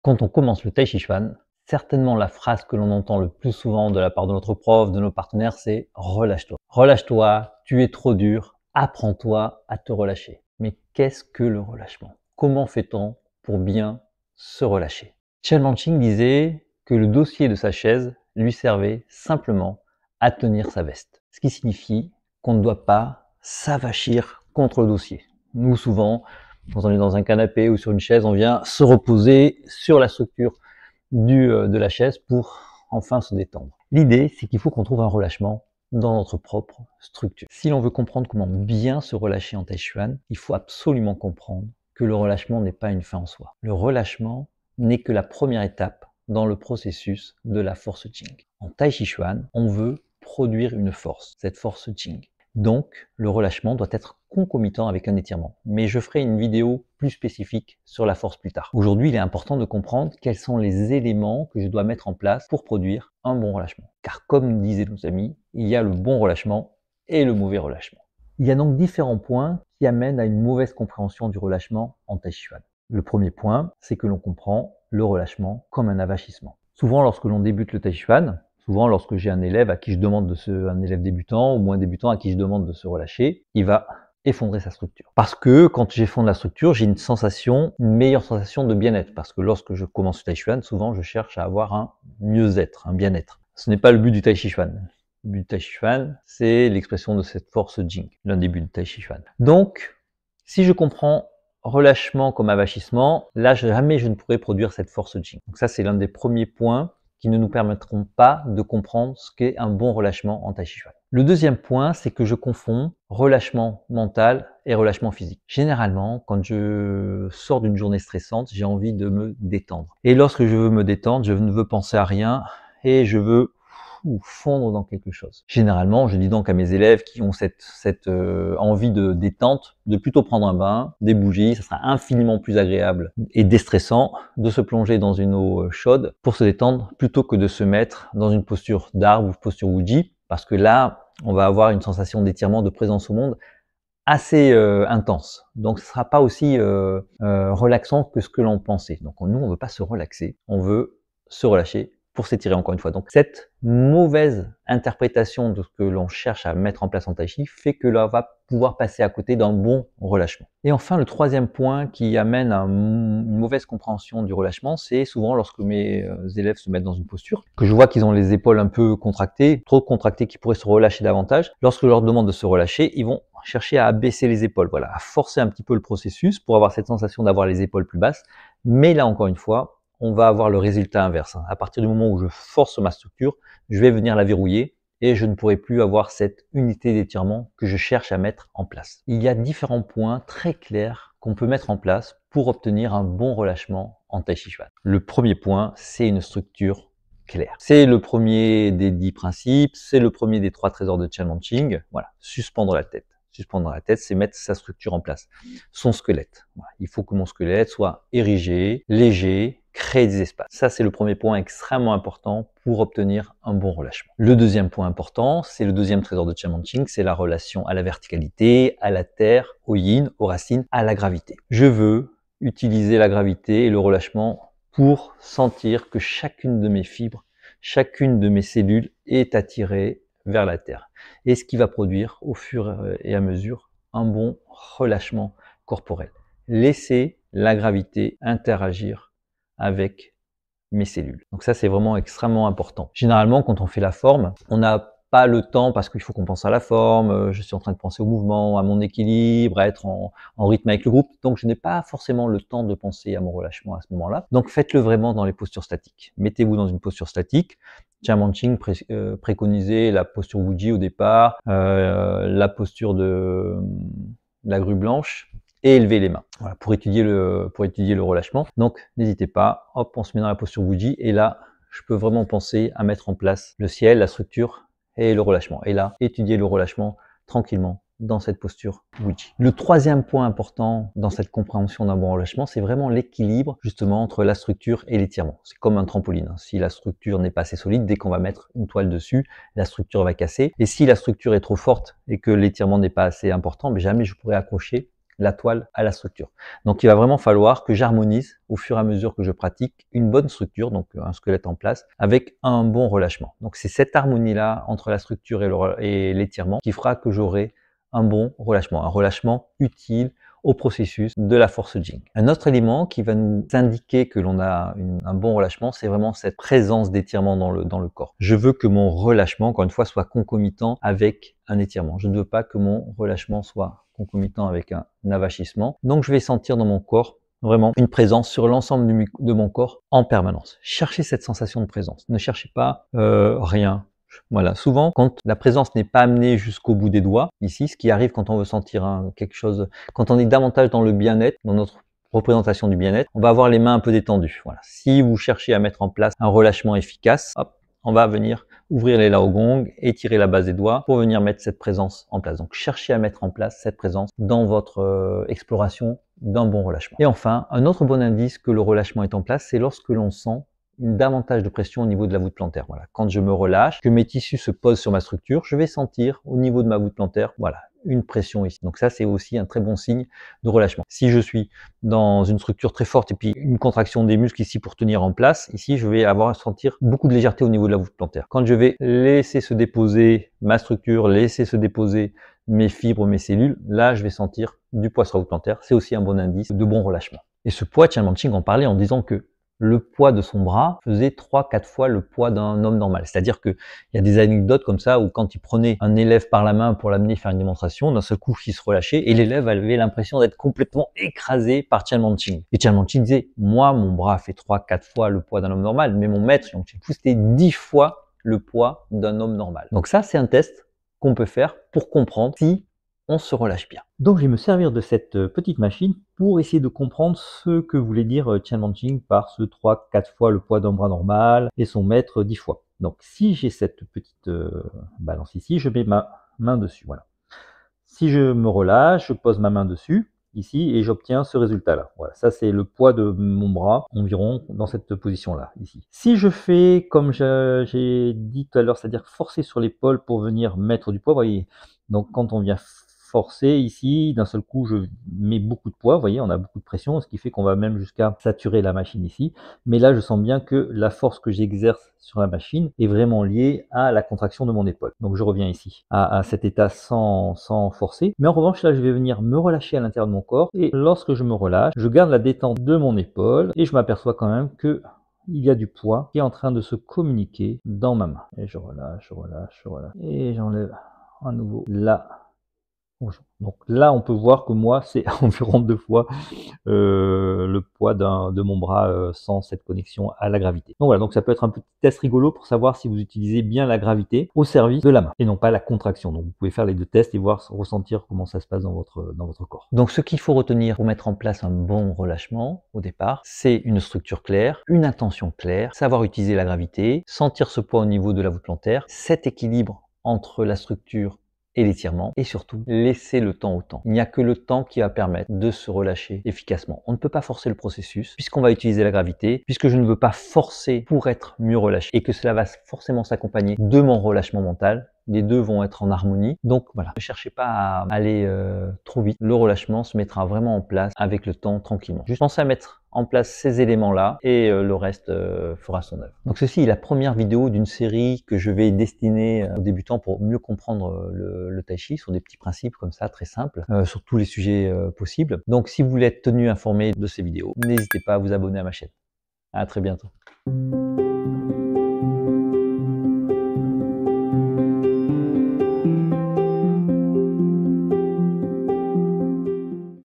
Quand on commence le Tai Chi Chuan, certainement la phrase que l'on entend le plus souvent de la part de notre prof, de nos partenaires, c'est « relâche-toi ». Relâche-toi, tu es trop dur, apprends-toi à te relâcher. Mais qu'est-ce que le relâchement? Comment fait-on pour bien se relâcher? Chen Ching disait que le dossier de sa chaise lui servait simplement à tenir sa veste. Ce qui signifie qu'on ne doit pas s'avachir contre le dossier. Nous, souvent, quand on est dans un canapé ou sur une chaise, on vient se reposer sur la structure de la chaise pour enfin se détendre. L'idée, c'est qu'il faut qu'on trouve un relâchement dans notre propre structure. Si l'on veut comprendre comment bien se relâcher en Tai Chi Chuan, il faut absolument comprendre que le relâchement n'est pas une fin en soi. Le relâchement n'est que la première étape dans le processus de la force Jing. En Tai Chi Chuan, on veut produire une force, cette force Jing. Donc, le relâchement doit être concomitant avec un étirement. Mais je ferai une vidéo plus spécifique sur la force plus tard. Aujourd'hui, il est important de comprendre quels sont les éléments que je dois mettre en place pour produire un bon relâchement. Car comme disaient nos amis, il y a le bon relâchement et le mauvais relâchement. Il y a donc différents points qui amènent à une mauvaise compréhension du relâchement en Tai Chi Chuan. Le premier point, c'est que l'on comprend le relâchement comme un avachissement. Souvent, lorsque l'on débute le Tai Chi Chuan, souvent, lorsque j'ai un élève à qui je demande un élève débutant ou moins débutant à qui je demande de se relâcher, il va effondrer sa structure. Parce que quand j'effondre la structure, j'ai une meilleure sensation de bien-être. Parce que lorsque je commence le Tai Chi Chuan, souvent je cherche à avoir un mieux-être, un bien-être. Ce n'est pas le but du Tai Chi Chuan. Le but du Tai Chi Chuan, c'est l'expression de cette force Jing, l'un des buts du Tai Chi Chuan. Donc, si je comprends relâchement comme avachissement, là jamais je ne pourrai produire cette force Jing. Donc ça, c'est l'un des premiers points qui ne nous permettront pas de comprendre ce qu'est un bon relâchement en Tai Chi Chuan. Le deuxième point, c'est que je confonds relâchement mental et relâchement physique. Généralement, quand je sors d'une journée stressante, j'ai envie de me détendre. Et lorsque je veux me détendre, je ne veux penser à rien et je veux fondre dans quelque chose. Généralement, je dis donc à mes élèves qui ont cette envie de détente, de plutôt prendre un bain, des bougies, ça sera infiniment plus agréable et déstressant de se plonger dans une eau chaude pour se détendre plutôt que de se mettre dans une posture d'arbre ou posture Wuji, parce que là, on va avoir une sensation d'étirement, de présence au monde assez intense. Donc, ce ne sera pas aussi relaxant que ce que l'on pensait. Donc, nous, on ne veut pas se relaxer, on veut se relâcher pour s'étirer encore une fois. Donc cette mauvaise interprétation de ce que l'on cherche à mettre en place en Tai Chi fait que l'on va pouvoir passer à côté d'un bon relâchement. Et enfin, le troisième point qui amène à une mauvaise compréhension du relâchement, c'est souvent lorsque mes élèves se mettent dans une posture, que je vois qu'ils ont les épaules un peu contractées, trop contractées, qui pourraient se relâcher davantage. Lorsque je leur demande de se relâcher, ils vont chercher à abaisser les épaules, voilà, à forcer un petit peu le processus pour avoir cette sensation d'avoir les épaules plus basses. Mais là, encore une fois, on va avoir le résultat inverse. À partir du moment où je force ma structure, je vais venir la verrouiller et je ne pourrai plus avoir cette unité d'étirement que je cherche à mettre en place. Il y a différents points très clairs qu'on peut mettre en place pour obtenir un bon relâchement en Tai Chi Chuan. Le premier point, c'est une structure claire. C'est le premier des 10 principes, c'est le premier des 3 trésors de Chen Ching. Voilà, suspendre la tête. Suspendre la tête, c'est mettre sa structure en place, son squelette. Voilà. Il faut que mon squelette soit érigé, léger, créer des espaces. Ça, c'est le premier point extrêmement important pour obtenir un bon relâchement. Le deuxième point important, c'est le deuxième trésor de Chen Ching, c'est la relation à la verticalité, à la terre, au yin, aux racines, à la gravité. Je veux utiliser la gravité et le relâchement pour sentir que chacune de mes fibres, chacune de mes cellules est attirée vers la terre. Et ce qui va produire au fur et à mesure un bon relâchement corporel. Laisser la gravité interagir avec mes cellules. Donc ça, c'est vraiment extrêmement important. Généralement, quand on fait la forme, on n'a pas le temps parce qu'il faut qu'on pense à la forme, je suis en train de penser au mouvement, à mon équilibre, à être en rythme avec le groupe. Donc je n'ai pas forcément le temps de penser à mon relâchement à ce moment-là. Donc faites-le vraiment dans les postures statiques. Mettez-vous dans une posture statique. Chen Ching préconisait la posture Wuji au départ, la posture de la grue blanche, et élever les mains, voilà, pour étudier le relâchement. Donc, n'hésitez pas, hop, on se met dans la posture Wuji, et là, je peux vraiment penser à mettre en place le ciel, la structure et le relâchement. Et là, étudier le relâchement tranquillement dans cette posture Wuji. Le troisième point important dans cette compréhension d'un bon relâchement, c'est vraiment l'équilibre justement entre la structure et l'étirement. C'est comme un trampoline. Si la structure n'est pas assez solide, dès qu'on va mettre une toile dessus, la structure va casser. Et si la structure est trop forte et que l'étirement n'est pas assez important, jamais je pourrai accrocher la toile à la structure. Donc il va vraiment falloir que j'harmonise au fur et à mesure que je pratique une bonne structure, donc un squelette en place, avec un bon relâchement. Donc c'est cette harmonie-là entre la structure et l'étirement qui fera que j'aurai un bon relâchement, un relâchement utile au processus de la force Jing. Un autre élément qui va nous indiquer que l'on a un bon relâchement, c'est vraiment cette présence d'étirement dans le corps. Je veux que mon relâchement, encore une fois, soit concomitant avec un étirement. Je ne veux pas que mon relâchement soit concomitant avec un avachissement. Donc je vais sentir dans mon corps vraiment une présence sur l'ensemble de mon corps en permanence. Cherchez cette sensation de présence. Ne cherchez pas rien. Voilà, souvent, quand la présence n'est pas amenée jusqu'au bout des doigts, ici, ce qui arrive quand on veut sentir quelque chose, quand on est davantage dans le bien-être, dans notre représentation du bien-être, on va avoir les mains un peu détendues. Voilà. Si vous cherchez à mettre en place un relâchement efficace, hop, on va venir ouvrir les laogong, étirer la base des doigts pour venir mettre cette présence en place. Donc, cherchez à mettre en place cette présence dans votre exploration d'un bon relâchement. Et enfin, un autre bon indice que le relâchement est en place, c'est lorsque l'on sent davantage de pression au niveau de la voûte plantaire. Voilà. Quand je me relâche, que mes tissus se posent sur ma structure, je vais sentir au niveau de ma voûte plantaire, voilà, une pression ici. Donc ça, c'est aussi un très bon signe de relâchement. Si je suis dans une structure très forte et puis une contraction des muscles ici pour tenir en place, ici, je vais avoir à sentir beaucoup de légèreté au niveau de la voûte plantaire. Quand je vais laisser se déposer ma structure, laisser se déposer mes fibres, mes cellules, là, je vais sentir du poids sur la voûte plantaire. C'est aussi un bon indice de bon relâchement. Et ce poids, Chan Manching en parlait en disant que le poids de son bras faisait 3-4 fois le poids d'un homme normal. C'est-à-dire qu'il y a des anecdotes comme ça où quand il prenait un élève par la main pour l'amener faire une démonstration, d'un seul coup, il se relâchait et l'élève avait l'impression d'être complètement écrasé par Chan Manching. Et Chan Manching disait, moi, mon bras fait 3-4 fois le poids d'un homme normal, mais mon maître, Yang Cheng-Fu, c'était 10 fois le poids d'un homme normal. Donc ça, c'est un test qu'on peut faire pour comprendre si on se relâche bien. Donc je vais me servir de cette petite machine pour essayer de comprendre ce que voulait dire Chan Manching par ce 3-4 fois le poids d'un bras normal et son maître 10 fois. Donc si j'ai cette petite balance ici, je mets ma main dessus. Voilà. Si je me relâche, je pose ma main dessus, ici, et j'obtiens ce résultat-là. Voilà, ça c'est le poids de mon bras, environ dans cette position-là, ici. Si je fais comme j'ai dit tout à l'heure, c'est-à-dire forcer sur l'épaule pour venir mettre du poids, vous voyez, donc quand on vient forcer ici, d'un seul coup je mets beaucoup de poids, vous voyez, on a beaucoup de pression, ce qui fait qu'on va même jusqu'à saturer la machine ici. Mais là je sens bien que la force que j'exerce sur la machine est vraiment liée à la contraction de mon épaule. Donc je reviens ici à cet état sans forcer. Mais en revanche là je vais venir me relâcher à l'intérieur de mon corps et lorsque je me relâche, je garde la détente de mon épaule et je m'aperçois quand même que il y a du poids qui est en train de se communiquer dans ma main. Et je relâche, je relâche, je relâche. Et j'enlève à nouveau là. Donc là, on peut voir que moi, c'est environ 2 fois le poids de mon bras sans cette connexion à la gravité. Donc voilà, donc ça peut être un petit test rigolo pour savoir si vous utilisez bien la gravité au service de la main et non pas la contraction. Donc vous pouvez faire les deux tests et voir, ressentir comment ça se passe dans votre corps. Donc ce qu'il faut retenir pour mettre en place un bon relâchement au départ, c'est une structure claire, une intention claire, savoir utiliser la gravité, sentir ce poids au niveau de la voûte plantaire, cet équilibre entre la structure et l'étirement, et surtout laisser le temps au temps. Il n'y a que le temps qui va permettre de se relâcher efficacement. On ne peut pas forcer le processus puisqu'on va utiliser la gravité, puisque je ne veux pas forcer pour être mieux relâché et que cela va forcément s'accompagner de mon relâchement mental. Les deux vont être en harmonie. Donc voilà, ne cherchez pas à aller trop vite. Le relâchement se mettra vraiment en place avec le temps, tranquillement. Juste pensez à mettre en place ces éléments-là et le reste fera son œuvre. Donc ceci est la première vidéo d'une série que je vais destiner aux débutants pour mieux comprendre le tai chi sur des petits principes comme ça, très simples, sur tous les sujets possibles. Donc si vous voulez être tenu informé de ces vidéos, n'hésitez pas à vous abonner à ma chaîne. À très bientôt.